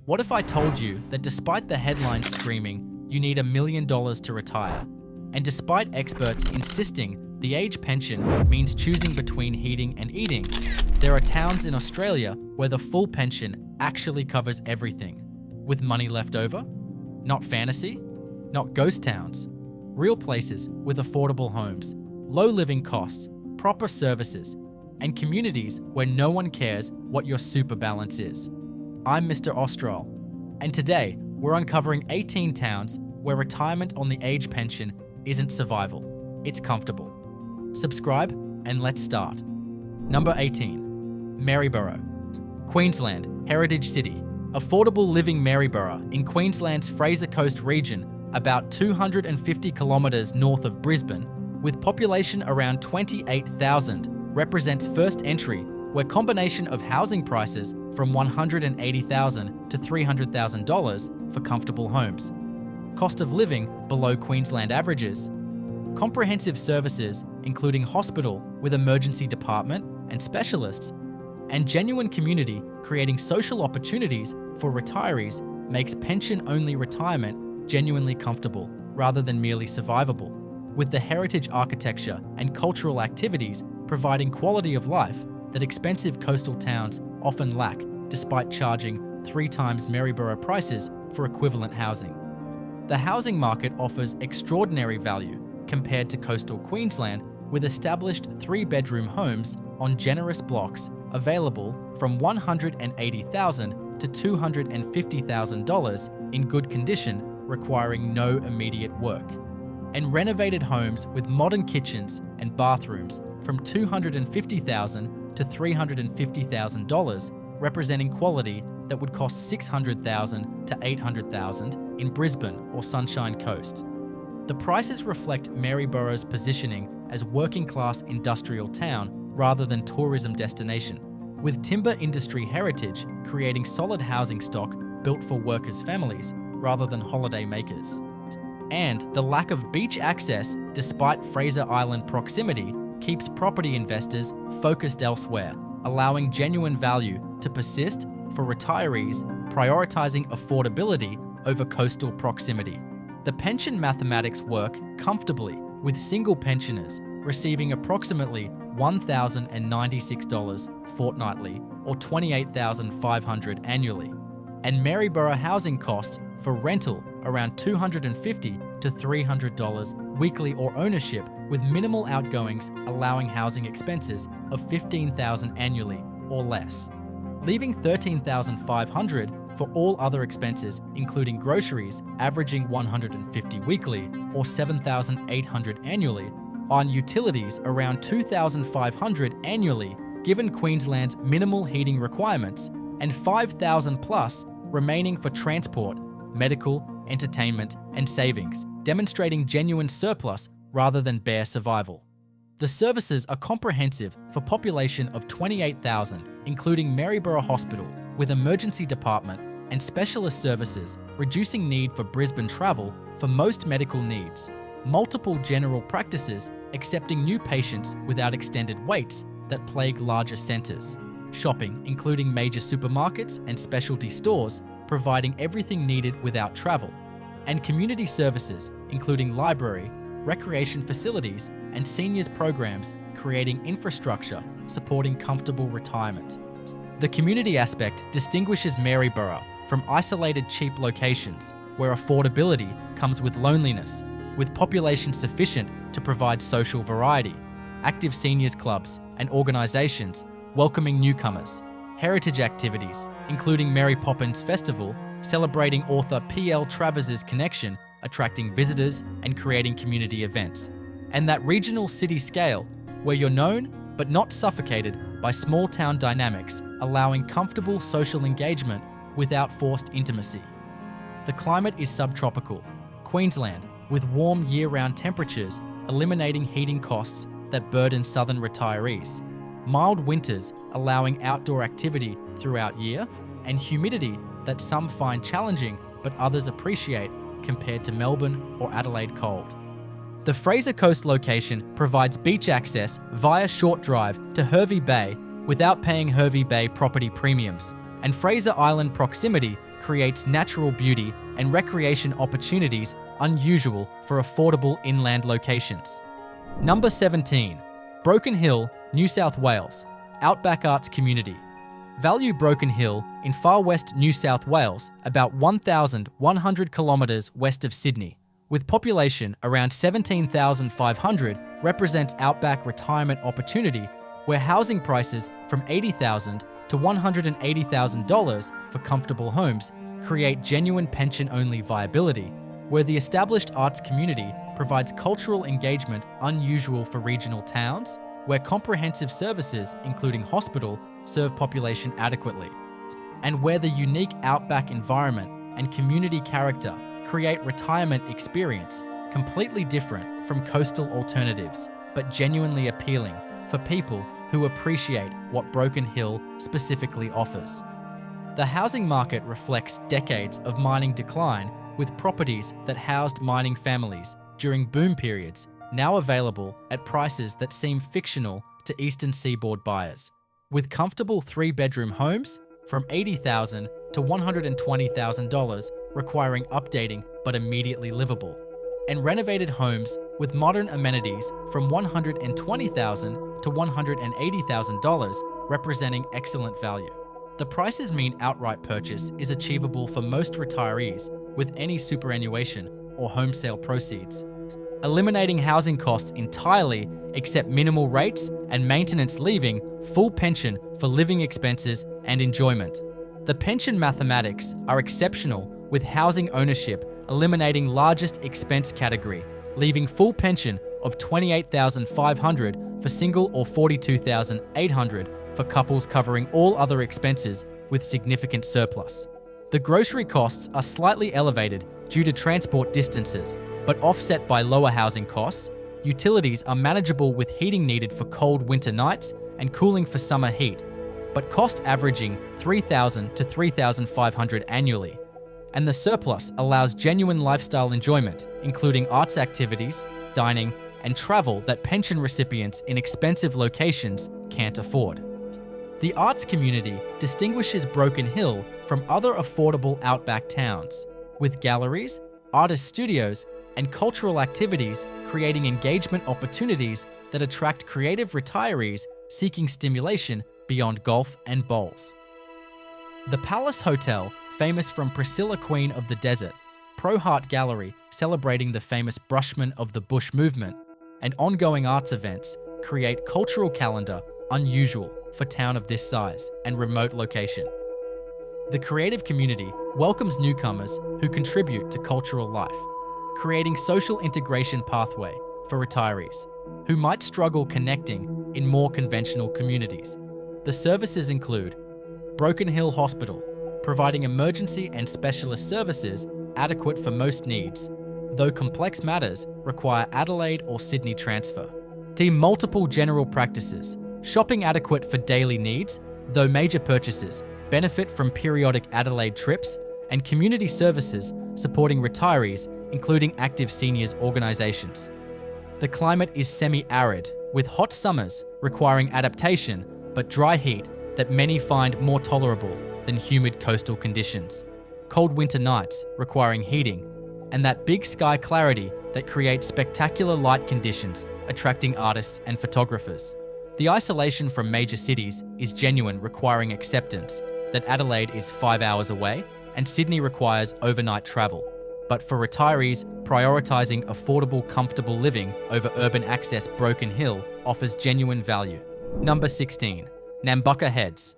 What if I told you that despite the headlines screaming you need $1 million to retire, and despite experts insisting the age pension means choosing between heating and eating, there are towns in Australia where the full pension actually covers everything, with money left over? Not fantasy, not ghost towns, real places with affordable homes, low living costs, proper services, and communities where no one cares what your super balance is. I'm Mr. Austral, and today we're uncovering 18 towns where retirement on the age pension isn't survival, it's comfortable. Subscribe and let's start. Number 18, Maryborough, Queensland, Heritage City. Affordable living Maryborough in Queensland's Fraser Coast region, about 250 kilometres north of Brisbane, with population around 28,000, represents first entry where combination of housing prices from $180,000 to $300,000 for comfortable homes, cost of living below Queensland averages, comprehensive services including hospital with emergency department and specialists, and genuine community creating social opportunities for retirees makes pension-only retirement genuinely comfortable rather than merely survivable, with the heritage architecture and cultural activities providing quality of life that expensive coastal towns often lack despite charging 3 times Maryborough prices for equivalent housing. The housing market offers extraordinary value compared to coastal Queensland, with established 3-bedroom homes on generous blocks available from $180,000 to $250,000 in good condition, requiring no immediate work, and renovated homes with modern kitchens and bathrooms from $250,000 to $350,000, representing quality that would cost $600,000 to $800,000 in Brisbane or Sunshine Coast. The prices reflect Maryborough's positioning as working-class industrial town rather than tourism destination, with timber industry heritage creating solid housing stock built for workers' families rather than holiday makers. And the lack of beach access, despite Fraser Island proximity, keeps property investors focused elsewhere, allowing genuine value to persist for retirees, prioritizing affordability over coastal proximity. The pension mathematics work comfortably, with single pensioners receiving approximately $1,096 fortnightly or $28,500 annually, and Maryborough housing costs for rental around $250 to $300 weekly or ownership, with minimal outgoings allowing housing expenses of $15,000 annually or less, leaving $13,500 for all other expenses including groceries averaging $150 weekly or $7,800 annually, on utilities around $2,500 annually given Queensland's minimal heating requirements, and $5,000 plus remaining for transport, medical, entertainment, and savings, demonstrating genuine surplus rather than bare survival. The services are comprehensive for population of 28,000, including Maryborough Hospital with emergency department and specialist services, reducing need for Brisbane travel for most medical needs. Multiple general practices accepting new patients without extended waits that plague larger centres. Shopping, including major supermarkets and specialty stores, providing everything needed without travel. And community services, including library, recreation facilities, and seniors programs, creating infrastructure supporting comfortable retirement. The community aspect distinguishes Maryborough from isolated cheap locations where affordability comes with loneliness, with population sufficient to provide social variety, active seniors clubs and organisations welcoming newcomers, heritage activities including Mary Poppins Festival celebrating author P.L. Travers's connection, attracting visitors and creating community events, and that regional city scale where you're known but not suffocated by small town dynamics, allowing comfortable social engagement without forced intimacy. The climate is subtropical, Queensland, with warm year-round temperatures eliminating heating costs that burden southern retirees, mild winters allowing outdoor activity throughout year, and humidity that some find challenging but others appreciate compared to Melbourne or Adelaide cold. The Fraser Coast location provides beach access via short drive to Hervey Bay without paying Hervey Bay property premiums, and Fraser Island proximity creates natural beauty and recreation opportunities unusual for affordable inland locations. Number 17. Broken Hill, New South Wales, Outback Arts Community. Value Broken Hill in far west New South Wales, about 1,100 kilometres west of Sydney, with population around 17,500, represents outback retirement opportunity where housing prices from $80,000 to $180,000 for comfortable homes create genuine pension-only viability, where the established arts community provides cultural engagement unusual for regional towns, where comprehensive services, including hospital, serve population adequately, and where the unique outback environment and community character create retirement experience completely different from coastal alternatives, but genuinely appealing for people who appreciate what Broken Hill specifically offers. The housing market reflects decades of mining decline, with properties that housed mining families during boom periods now available at prices that seem fictional to eastern seaboard buyers, with comfortable 3-bedroom homes from $80,000 to $120,000 requiring updating but immediately livable, and renovated homes with modern amenities from $120,000 to $180,000 representing excellent value. The prices mean outright purchase is achievable for most retirees with any superannuation or home sale proceeds, eliminating housing costs entirely except minimal rates and maintenance, leaving full pension for living expenses and enjoyment. The pension mathematics are exceptional, with housing ownership eliminating largest expense category, leaving full pension of $28,500 for single or $42,800 for couples, covering all other expenses with significant surplus. The grocery costs are slightly elevated due to transport distances, but offset by lower housing costs. Utilities are manageable with heating needed for cold winter nights and cooling for summer heat, but cost averaging $3,000 to $3,500 annually. And the surplus allows genuine lifestyle enjoyment, including arts activities, dining, and travel that pension recipients in expensive locations can't afford. The arts community distinguishes Broken Hill from other affordable outback towns, with galleries, artist studios, and cultural activities creating engagement opportunities that attract creative retirees seeking stimulation beyond golf and bowls. The Palace Hotel, famous from Priscilla, Queen of the Desert, Pro Heart Gallery celebrating the famous Brushman of the Bush movement, and ongoing arts events create cultural calendar unusual for town of this size and remote location. The creative community welcomes newcomers who contribute to cultural life, creating social integration pathway for retirees who might struggle connecting in more conventional communities. The services include Broken Hill Hospital, providing emergency and specialist services adequate for most needs, though complex matters require Adelaide or Sydney transfer. Multiple general practices, shopping adequate for daily needs, though major purchases benefit from periodic Adelaide trips, and community services supporting retirees, including active seniors organisations. The climate is semi-arid, with hot summers requiring adaptation, but dry heat that many find more tolerable than humid coastal conditions. Cold winter nights requiring heating, and that big sky clarity that creates spectacular light conditions, attracting artists and photographers. The isolation from major cities is genuine, requiring acceptance that Adelaide is 5 hours away and Sydney requires overnight travel. But for retirees, prioritising affordable, comfortable living over urban access, Broken Hill offers genuine value. Number 16. Nambucca Heads.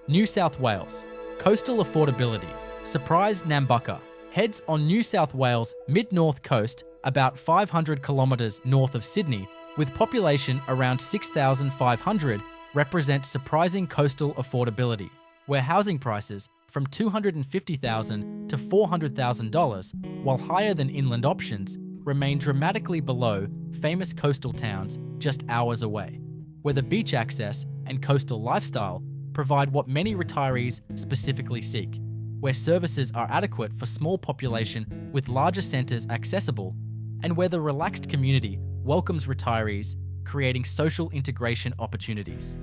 New South Wales. Coastal affordability. Surprise Nambucca. Heads on New South Wales mid-north coast, about 500 kilometres north of Sydney, with population around 6,500, represent surprising coastal affordability, where housing prices from $250,000 to $400,000, while higher than inland options, remain dramatically below famous coastal towns just hours away, where the beach access and coastal lifestyle provide what many retirees specifically seek, where services are adequate for small population with larger centres accessible, and where the relaxed community welcomes retirees, creating social integration opportunities.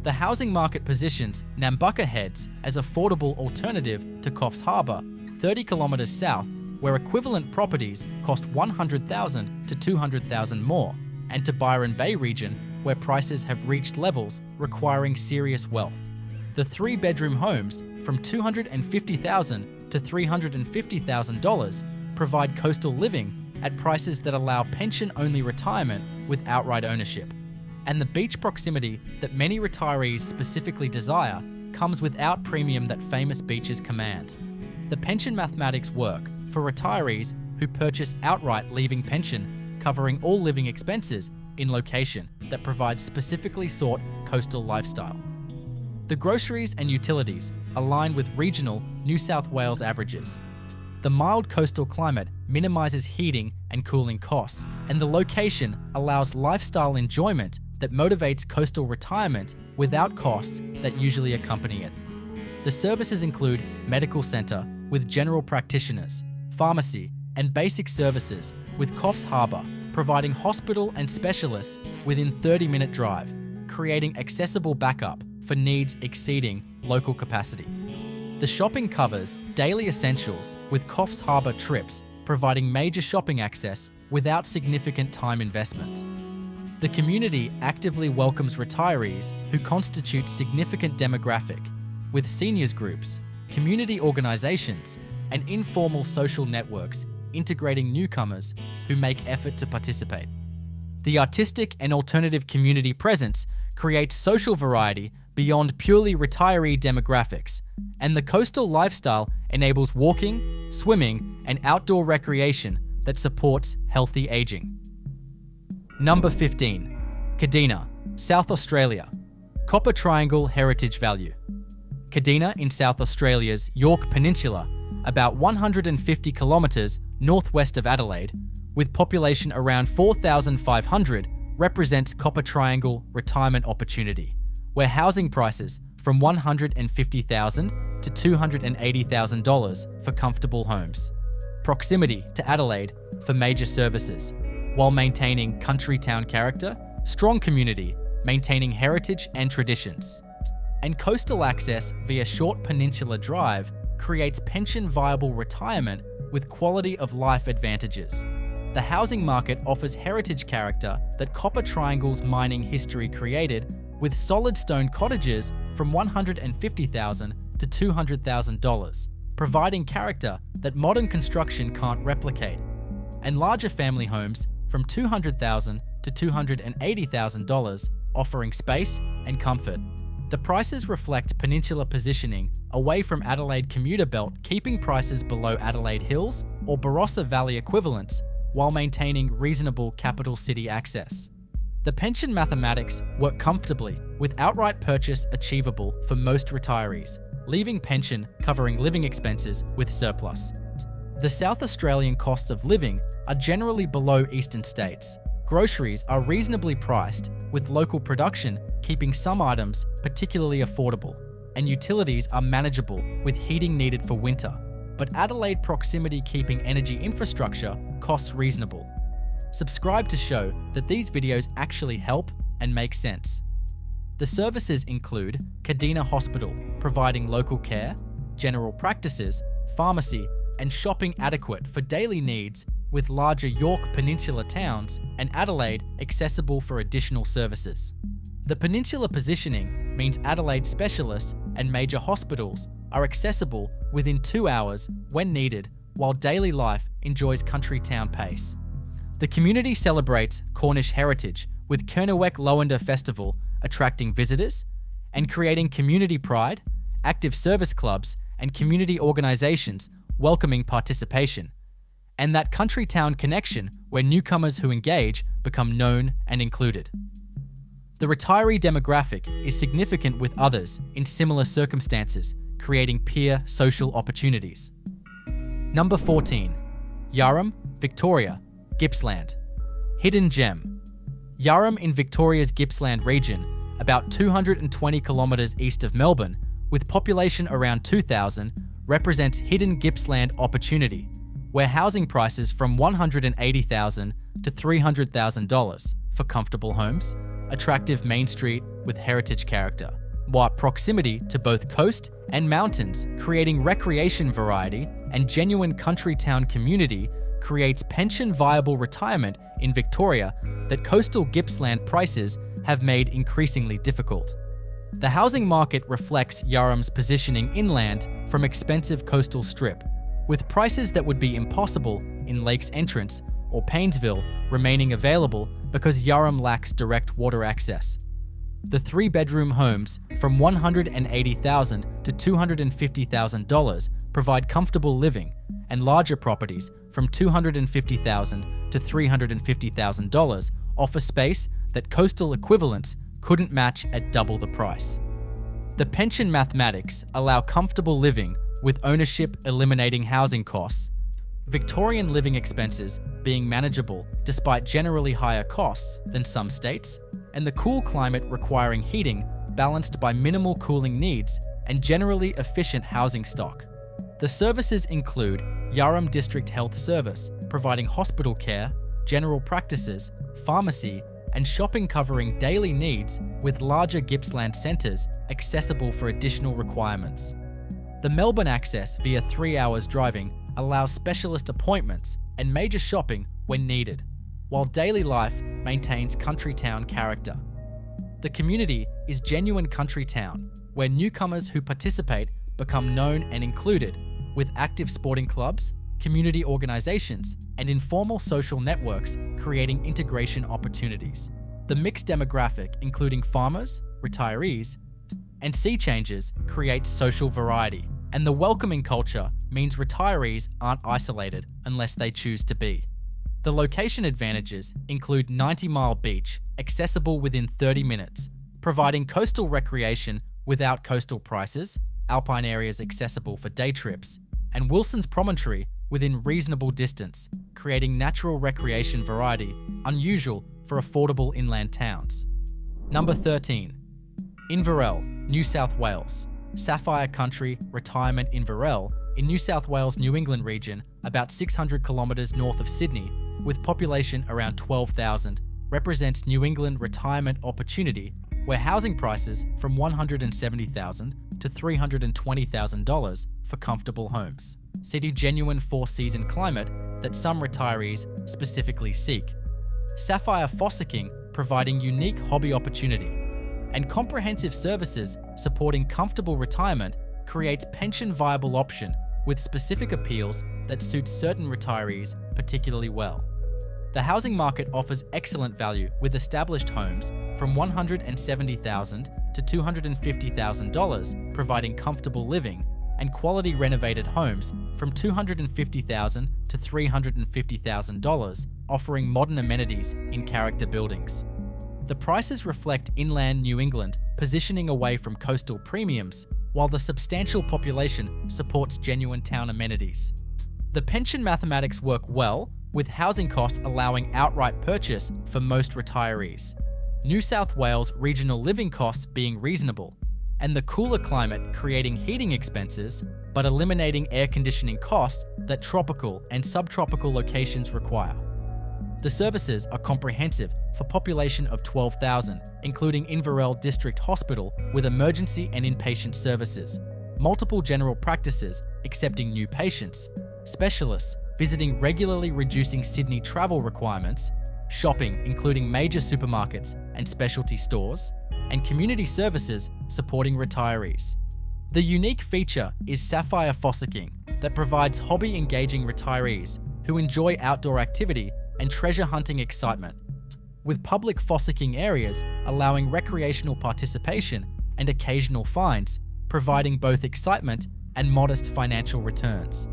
The housing market positions Nambucca Heads as affordable alternative to Coffs Harbour, 30 kilometres south, where equivalent properties cost $100,000 to $200,000 more, and to Byron Bay region, where prices have reached levels requiring serious wealth. The 3-bedroom homes from $250,000 to $350,000 provide coastal living at prices that allow pension-only retirement with outright ownership. And the beach proximity that many retirees specifically desire comes without premium that famous beaches command. The pension mathematics work for retirees who purchase outright leaving pension, covering all living expenses in location that provides specifically sought coastal lifestyle. The groceries and utilities align with regional New South Wales averages. The mild coastal climate minimises heating and cooling costs, and the location allows lifestyle enjoyment that motivates coastal retirement without costs that usually accompany it. The services include medical centre with general practitioners, pharmacy, and basic services with Coffs Harbour, providing hospital and specialists within 30-minute drive, creating accessible backup for needs exceeding local capacity. The shopping covers daily essentials with Coffs Harbour trips, providing major shopping access without significant time investment. The community actively welcomes retirees who constitute significant demographic, with seniors groups, community organisations, and informal social networks integrating newcomers who make effort to participate. The artistic and alternative community presence creates social variety beyond purely retiree demographics, and the coastal lifestyle enables walking, swimming, and outdoor recreation that supports healthy aging. Number 15. Kadina, South Australia. Copper Triangle Heritage Value. Kadina in South Australia's Yorke Peninsula, about 150 kilometres northwest of Adelaide, with population around 4,500, represents Copper Triangle retirement opportunity, where housing prices from $150,000 to $280,000 for comfortable homes. Proximity to Adelaide for major services, while maintaining country town character, strong community, maintaining heritage and traditions. And coastal access via short peninsula drive creates pension-viable retirement with quality of life advantages. The housing market offers heritage character that Copper Triangle's mining history created, with solid stone cottages from $150,000 to $200,000, providing character that modern construction can't replicate, and larger family homes from $200,000 to $280,000, offering space and comfort. The prices reflect peninsula positioning away from Adelaide commuter belt, keeping prices below Adelaide Hills or Barossa Valley equivalents, while maintaining reasonable capital city access. The pension mathematics work comfortably, with outright purchase achievable for most retirees, leaving pension covering living expenses with surplus. The South Australian costs of living are generally below eastern states. Groceries are reasonably priced, with local production keeping some items particularly affordable, and utilities are manageable with heating needed for winter, but Adelaide proximity keeping energy infrastructure costs reasonable. Subscribe to show that these videos actually help and make sense. The services include Kadina Hospital, providing local care, general practices, pharmacy, and shopping adequate for daily needs, with larger Yorke Peninsula towns and Adelaide accessible for additional services. The peninsula positioning means Adelaide specialists and major hospitals are accessible within 2 hours when needed, while daily life enjoys country town pace. The community celebrates Cornish heritage, with Kernewek Lowinder Festival attracting visitors and creating community pride, active service clubs, and community organisations welcoming participation, and that country town connection where newcomers who engage become known and included. The retiree demographic is significant with others in similar circumstances, creating peer social opportunities. Number 14. Yarram, Victoria, Gippsland. Hidden gem. Yarram in Victoria's Gippsland region, about 220 kilometres east of Melbourne, with population around 2,000, represents hidden Gippsland opportunity, where housing prices from $180,000 to $300,000 for comfortable homes, attractive main street with heritage character, while proximity to both coast and mountains, creating recreation variety and genuine country town community, creates pension-viable retirement in Victoria that coastal Gippsland prices have made increasingly difficult. The housing market reflects Yarram's positioning inland from expensive coastal strip, with prices that would be impossible in Lakes Entrance or Paynesville remaining available because Yarram lacks direct water access. The 3-bedroom homes from $180,000 to $250,000 provide comfortable living, and larger properties from $250,000 to $350,000 offer space that coastal equivalents couldn't match at double the price. The pension mathematics allow comfortable living with ownership eliminating housing costs, Victorian living expenses being manageable despite generally higher costs than some states, and the cool climate requiring heating balanced by minimal cooling needs and generally efficient housing stock. The services include Yarram District Health Service, providing hospital care, general practices, pharmacy, and shopping covering daily needs, with larger Gippsland centres accessible for additional requirements. The Melbourne access via 3 hours driving allows specialist appointments and major shopping when needed, while daily life maintains country town character. The community is genuine country town, where newcomers who participate become known and included, with active sporting clubs, community organisations, and informal social networks creating integration opportunities. The mixed demographic, including farmers, retirees, and sea changers, creates social variety, and the welcoming culture means retirees aren't isolated unless they choose to be. The location advantages include 90-mile beach, accessible within 30 minutes, providing coastal recreation without coastal prices, alpine areas accessible for day trips, and Wilson's Promontory within reasonable distance, creating natural recreation variety unusual for affordable inland towns. Number 13. Inverell, New South Wales. Sapphire Country Retirement Inverell in New South Wales, New England region, about 600 kilometres north of Sydney, with population around 12,000, represents New England retirement opportunity where housing prices from $170,000 to $320,000 for comfortable homes. City genuine 4-season climate that some retirees specifically seek. Sapphire fossicking providing unique hobby opportunity. And comprehensive services supporting comfortable retirement creates pension viable option with specific appeals that suit certain retirees particularly well. The housing market offers excellent value with established homes from $170,000 to $250,000 providing comfortable living, and quality renovated homes from $250,000 to $350,000 offering modern amenities in character buildings. The prices reflect inland New England positioning away from coastal premiums, while the substantial population supports genuine town amenities. The pension mathematics work well, with housing costs allowing outright purchase for most retirees. New South Wales regional living costs being reasonable, and the cooler climate creating heating expenses, but eliminating air conditioning costs that tropical and subtropical locations require. The services are comprehensive for population of 12,000, including Inverell District Hospital with emergency and inpatient services, multiple general practices accepting new patients, specialists visiting regularly reducing Sydney travel requirements, shopping including major supermarkets and specialty stores, and community services supporting retirees. The unique feature is Sapphire fossicking that provides hobby-engaging retirees who enjoy outdoor activity and treasure hunting excitement, with public fossicking areas allowing recreational participation and occasional finds, providing both excitement and modest financial returns.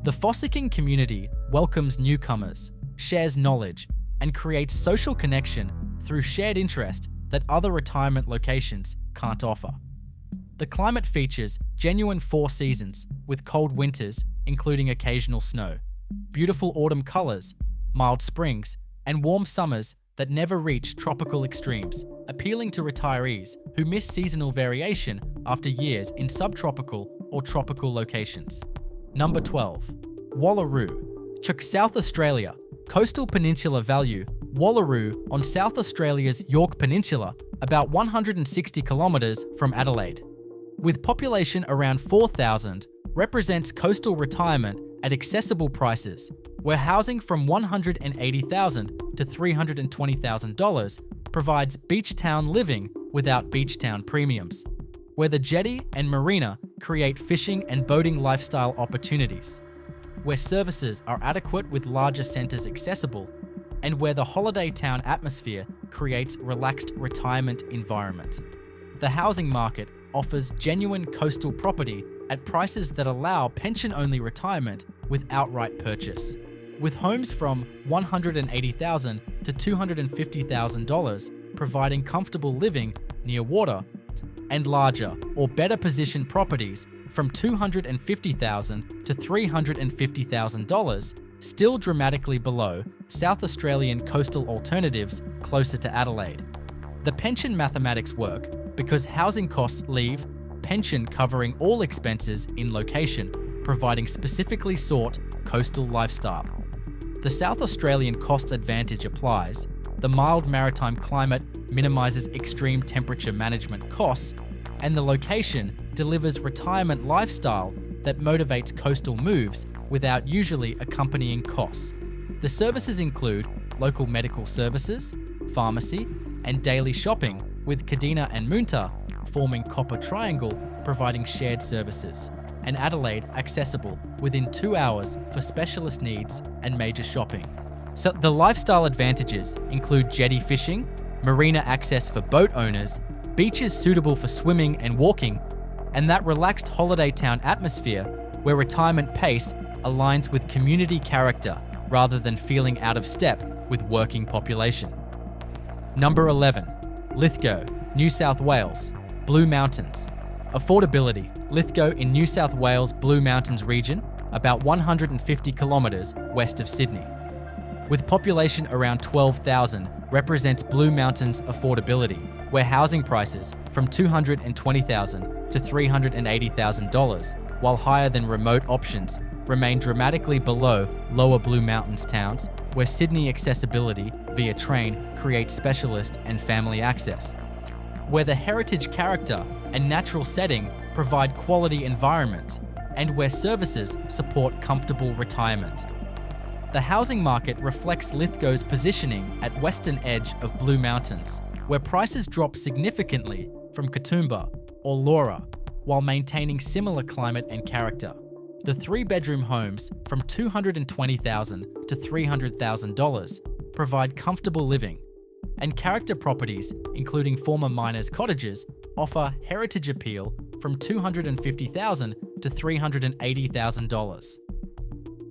The fossicking community welcomes newcomers, shares knowledge, and creates social connection through shared interest that other retirement locations can't offer. The climate features genuine 4 seasons with cold winters, including occasional snow, beautiful autumn colours, mild springs, and warm summers that never reach tropical extremes, appealing to retirees who miss seasonal variation after years in subtropical or tropical locations. Number 12. Wallaroo. South Australia. Coastal Peninsula value Wallaroo on South Australia's Yorke Peninsula, about 160 kilometres from Adelaide. With population around 4,000, represents coastal retirement at accessible prices, where housing from $180,000 to $320,000 provides beach town living without beach town premiums, where the jetty and marina create fishing and boating lifestyle opportunities, where services are adequate with larger centres accessible, and where the holiday town atmosphere creates relaxed retirement environment. The housing market offers genuine coastal property at prices that allow pension-only retirement with outright purchase, with homes from $180,000 to $250,000 providing comfortable living near water, and larger or better positioned properties from $250,000 to $350,000, still dramatically below South Australian coastal alternatives closer to Adelaide. The pension mathematics work because housing costs leave pension covering all expenses in location, providing specifically sought coastal lifestyle. The South Australian costs advantage applies. The mild maritime climate minimises extreme temperature management costs, and the location delivers retirement lifestyle that motivates coastal moves without usually accompanying costs. The services include local medical services, pharmacy, and daily shopping, with Kadina and Mildura forming Copper Triangle providing shared services, and Adelaide accessible within 2 hours for specialist needs and major shopping. So the lifestyle advantages include jetty fishing, marina access for boat owners, beaches suitable for swimming and walking, and that relaxed holiday town atmosphere where retirement pace aligns with community character rather than feeling out of step with working population. Number 11. Lithgow, New South Wales, Blue Mountains. Affordability. Lithgow in New South Wales Blue Mountains region, about 150 kilometres west of Sydney. With population around 12,000, represents Blue Mountains affordability, where housing prices from $220,000 to $380,000, while higher than remote options, remain dramatically below lower Blue Mountains towns, where Sydney accessibility via train creates specialist and family access, where the heritage character and natural setting provide quality environment, and where services support comfortable retirement. The housing market reflects Lithgow's positioning at western edge of Blue Mountains, where prices drop significantly from Toowoomba or Laura, while maintaining similar climate and character. The 3-bedroom homes from $220,000 to $300,000 provide comfortable living, and character properties, including former miners' cottages, offer heritage appeal from $250,000 to $380,000.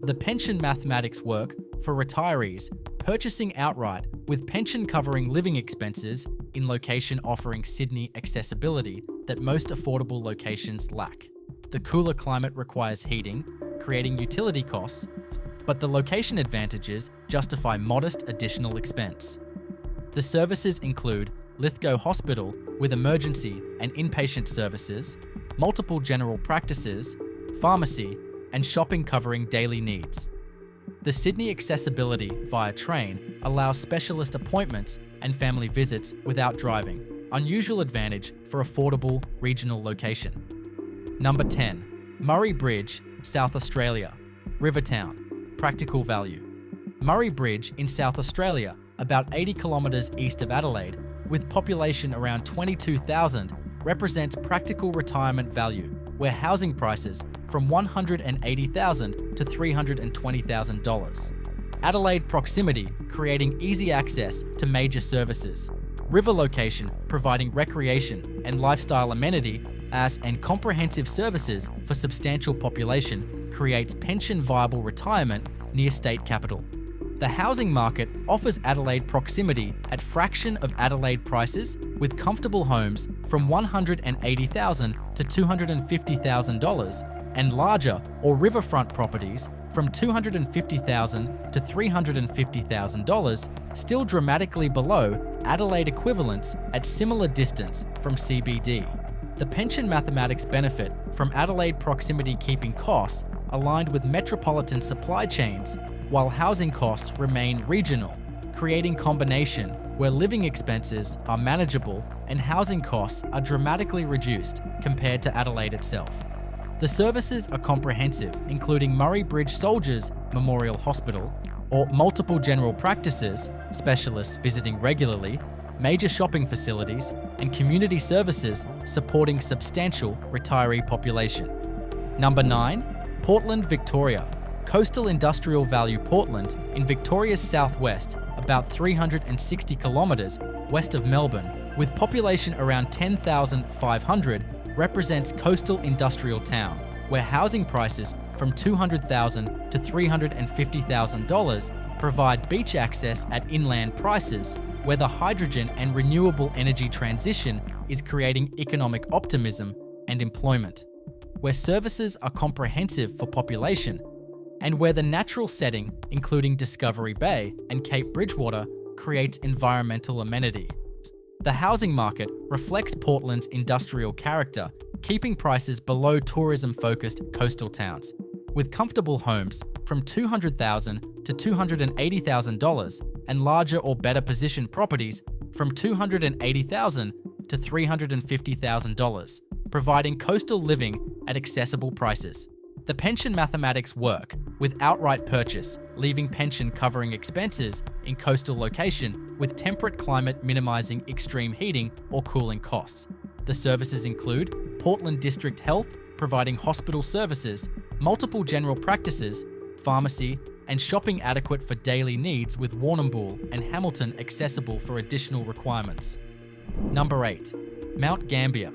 The pension mathematics work for retirees purchasing outright with pension covering living expenses in location offering Sydney accessibility that most affordable locations lack. The cooler climate requires heating, creating utility costs, but the location advantages justify modest additional expense. The services include Lithgow Hospital with emergency and inpatient services, multiple general practices, pharmacy, and shopping covering daily needs. The Sydney accessibility via train allows specialist appointments and family visits without driving, unusual advantage for affordable regional location. Number 10. Murray Bridge, South Australia, Rivertown, practical value. Murray Bridge in South Australia, about 80 kilometres east of Adelaide, with population around 22,000, represents practical retirement value, where housing prices from $180,000 to $320,000. Adelaide proximity, creating easy access to major services. River location, providing recreation and lifestyle amenity and comprehensive services for substantial population, creates pension-viable retirement near state capital. The housing market offers Adelaide proximity at fraction of Adelaide prices, with comfortable homes from $180,000 to $250,000 and larger or riverfront properties from $250,000 to $350,000, still dramatically below Adelaide equivalents at similar distance from CBD. The pension mathematics benefit from Adelaide proximity keeping costs aligned with metropolitan supply chains, while housing costs remain regional, creating combination where living expenses are manageable and housing costs are dramatically reduced compared to Adelaide itself. The services are comprehensive, including Murray Bridge Soldiers Memorial Hospital, or multiple general practices, specialists visiting regularly, major shopping facilities, and community services supporting substantial retiree population. Number 9, Portland, Victoria. Coastal Industrial Value Portland in Victoria's southwest, about 360 kilometres west of Melbourne, with population around 10,500, represents coastal industrial town, where housing prices from $200,000 to $350,000 provide beach access at inland prices, where the hydrogen and renewable energy transition is creating economic optimism and employment, where services are comprehensive for population, and where the natural setting, including Discovery Bay and Cape Bridgewater, creates environmental amenity. The housing market reflects Portland's industrial character, keeping prices below tourism-focused coastal towns, with comfortable homes from $200,000 to $280,000 and larger or better positioned properties from $280,000 to $350,000, providing coastal living at accessible prices. The pension mathematics work with outright purchase, leaving pension covering expenses in coastal location with temperate climate minimizing extreme heating or cooling costs. The services include Portland District Health providing hospital services, multiple general practices, pharmacy, and shopping adequate for daily needs, with Warrnambool and Hamilton accessible for additional requirements. Number 8, Mount Gambier,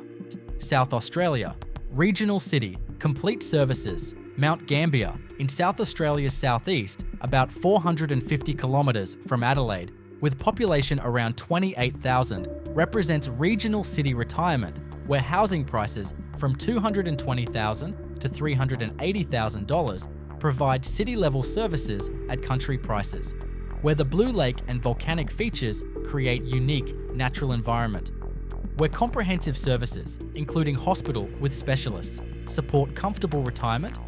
South Australia. Regional city, complete services. Mount Gambier, in South Australia's southeast, about 450 kilometres from Adelaide, with population around 28,000, represents regional city retirement, where housing prices from $220,000 to $380,000 provide city-level services at country prices, where the Blue Lake and volcanic features create unique natural environment, where comprehensive services, including hospital with specialists, support comfortable retirement,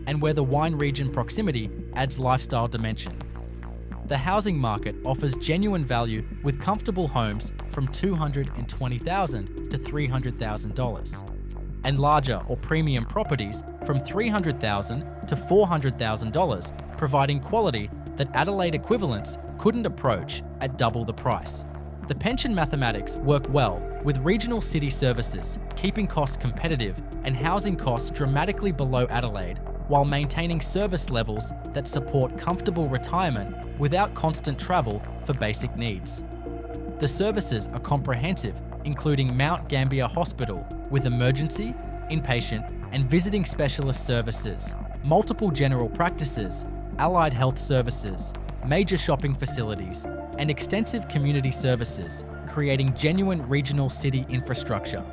and where the wine region proximity adds lifestyle dimension. The housing market offers genuine value with comfortable homes from $220,000 to $300,000, and larger or premium properties from $300,000 to $400,000, providing quality that Adelaide equivalents couldn't approach at double the price. The pension mathematics work well with regional city services, keeping costs competitive and housing costs dramatically below Adelaide, while maintaining service levels that support comfortable retirement without constant travel for basic needs. The services are comprehensive, including Mount Gambier Hospital with emergency, inpatient, and visiting specialist services, multiple general practices, allied health services, major shopping facilities, and extensive community services, creating genuine regional city infrastructure.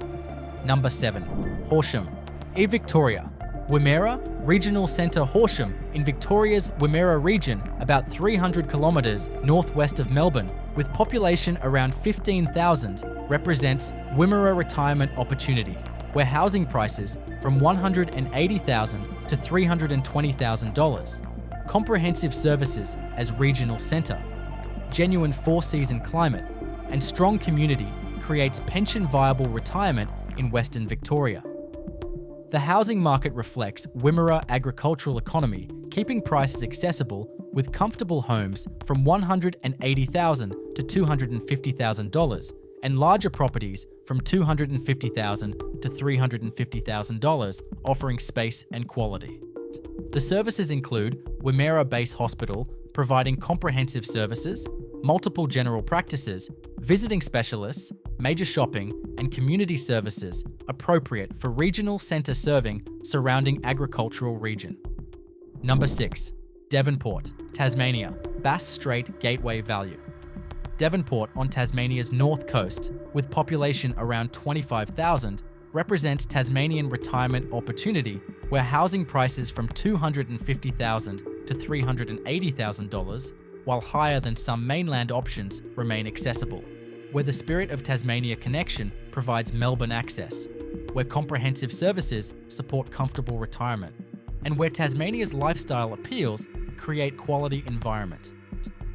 Number 7, Horsham, Victoria. Wimmera Regional Centre Horsham in Victoria's Wimmera region, about 300 kilometres northwest of Melbourne, with population around 15,000, represents Wimmera retirement opportunity, where housing prices from $180,000 to $320,000, comprehensive services as regional centre, genuine four-season climate, and strong community creates pension-viable retirement in Western Victoria. The housing market reflects Wimmera agricultural economy, keeping prices accessible with comfortable homes from $180,000 to $250,000 and larger properties from $250,000 to $350,000, offering space and quality. The services include Wimmera Base Hospital, providing comprehensive services, multiple general practices, visiting specialists, major shopping, and community services appropriate for regional centre serving surrounding agricultural region. Number 6, Devonport, Tasmania, Bass Strait Gateway Value. Devonport on Tasmania's north coast, with population around 25,000, represents Tasmanian retirement opportunity, where housing prices from $250,000 to $380,000, while higher than some mainland options, remain accessible, where the Spirit of Tasmania connection provides Melbourne access, where comprehensive services support comfortable retirement, and where Tasmania's lifestyle appeals create quality environment.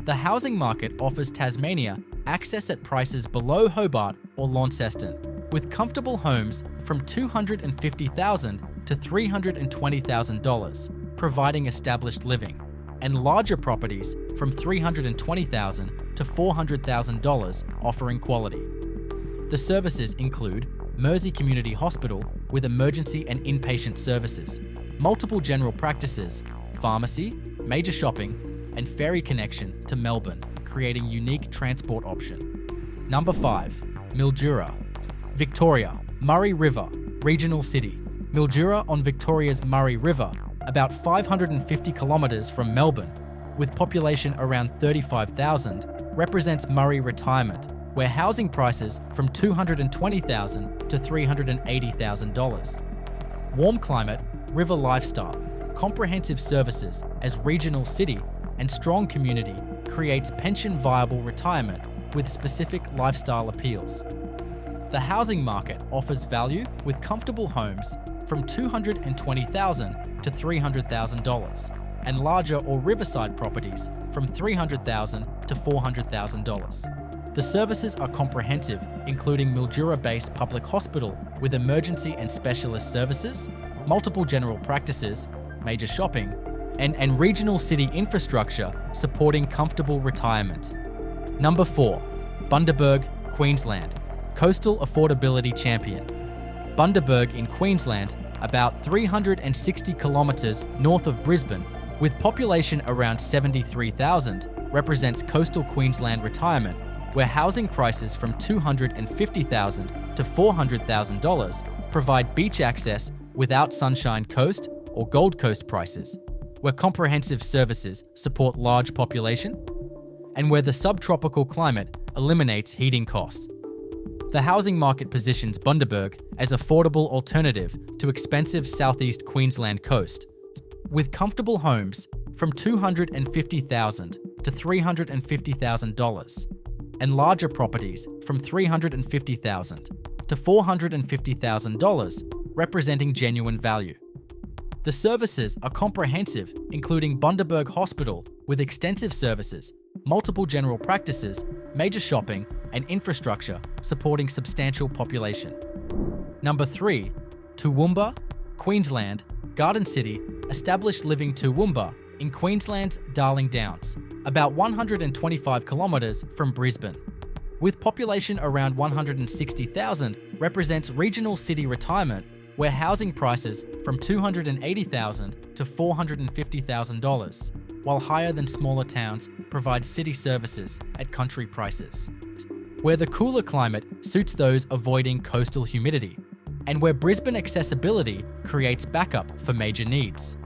The housing market offers Tasmania access at prices below Hobart or Launceston, with comfortable homes from $250,000 to $320,000, providing established living, and larger properties from $320,000 to $400,000, offering quality. The services include Mersey Community Hospital with emergency and inpatient services, multiple general practices, pharmacy, major shopping, and ferry connection to Melbourne, creating unique transport option. Number 5. Mildura. Victoria, Murray River, regional city. Mildura on Victoria's Murray River, about 550 kilometres from Melbourne, with population around 35,000, represents Murray retirement, where housing prices from $220,000 to $380,000. Warm climate, river lifestyle, comprehensive services as regional city, and strong community creates pension-viable retirement with specific lifestyle appeals. The housing market offers value with comfortable homes from $220,000 to $300,000, and larger or riverside properties from $300,000 to $400,000. The services are comprehensive, including Mildura-based public hospital with emergency and specialist services, multiple general practices, major shopping, and regional city infrastructure supporting comfortable retirement. Number 4. Bundaberg, Queensland, coastal affordability champion. Bundaberg in Queensland, about 360 kilometres north of Brisbane, with population around 73,000, represents coastal Queensland retirement, where housing prices from $250,000 to $400,000 provide beach access without Sunshine Coast or Gold Coast prices, where comprehensive services support large population, and where the subtropical climate eliminates heating costs. The housing market positions Bundaberg as affordable alternative to expensive southeast Queensland coast, with comfortable homes from $250,000 to $350,000, and larger properties from $350,000 to $450,000, representing genuine value. The services are comprehensive, including Bundaberg Hospital with extensive services, multiple general practices, major shopping, and infrastructure supporting substantial population. Number 3. Toowoomba, Queensland, Garden City, established living Toowoomba in Queensland's Darling Downs, about 125 kilometres from Brisbane. With population around 160,000, represents regional city retirement, where housing prices from $280,000 to $450,000, while higher than smaller towns provide city services at country prices. Where the cooler climate suits those avoiding coastal humidity, and where Brisbane accessibility creates backup for major needs.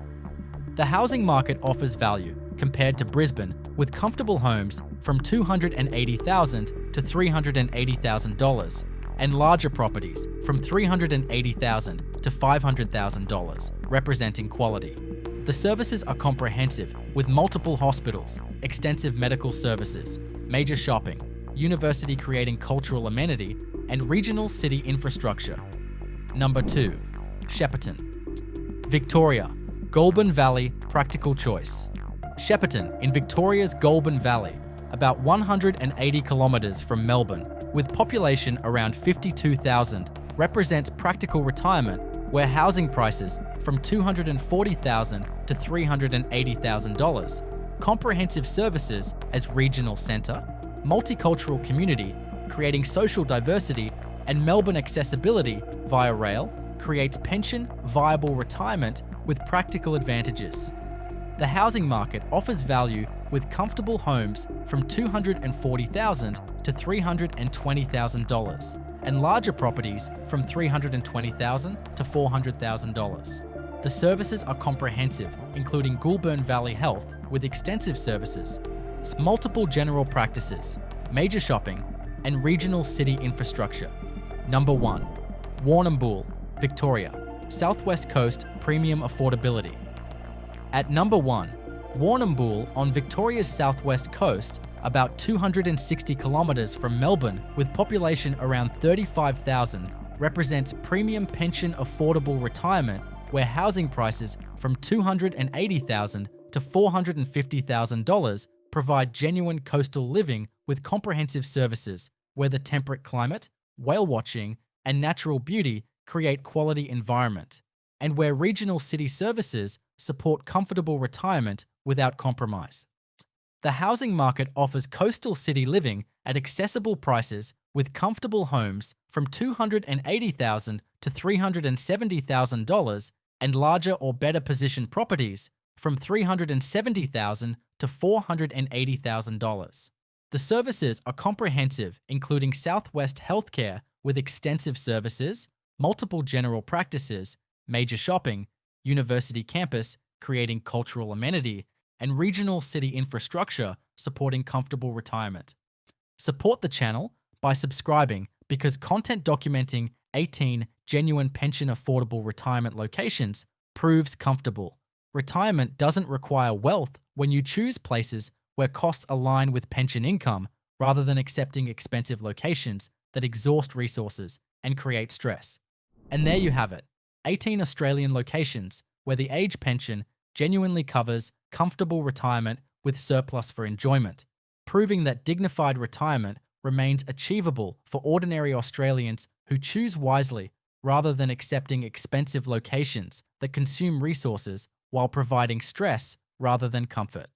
The housing market offers value compared to Brisbane, with comfortable homes from $280,000 to $380,000, and larger properties from $380,000 to $500,000, representing quality. The services are comprehensive, with multiple hospitals, extensive medical services, major shopping, university creating cultural amenity, and regional city infrastructure. Number 2. Shepparton. Victoria, Goulburn Valley practical choice. Shepparton in Victoria's Goulburn Valley, about 180 kilometres from Melbourne, with population around 52,000, represents practical retirement, where housing prices from $240,000 to $380,000, comprehensive services as regional centre, multicultural community, creating social diversity, and Melbourne accessibility via rail, creates pension-viable retirement with practical advantages. The housing market offers value with comfortable homes from $240,000 to $320,000, and larger properties from $320,000 to $400,000. The services are comprehensive, including Goulburn Valley Health with extensive services, multiple general practices, major shopping, and regional city infrastructure. Number 1. Warrnambool, Victoria, Southwest Coast premium affordability. At number 1, Warrnambool on Victoria's southwest coast, about 260 kilometres from Melbourne, with population around 35,000, represents premium pension affordable retirement, where housing prices from $280,000 to $450,000 provide genuine coastal living with comprehensive services where the temperate climate, whale watching, and natural beauty create quality environment, and where regional city services support comfortable retirement without compromise. The housing market offers coastal city living at accessible prices with comfortable homes from $280,000 to $370,000 and larger or better positioned properties from $370,000 to $480,000. The services are comprehensive, including Southwest Healthcare with extensive services, multiple general practices, major shopping, university campus creating cultural amenity, and regional city infrastructure supporting comfortable retirement. Support the channel by subscribing because content documenting 18 genuine pension affordable retirement locations proves comfortable. Retirement doesn't require wealth when you choose places where costs align with pension income rather than accepting expensive locations that exhaust resources and create stress. And there you have it, 18 Australian locations where the age pension genuinely covers comfortable retirement with surplus for enjoyment, proving that dignified retirement remains achievable for ordinary Australians who choose wisely rather than accepting expensive locations that consume resources while providing stress rather than comfort.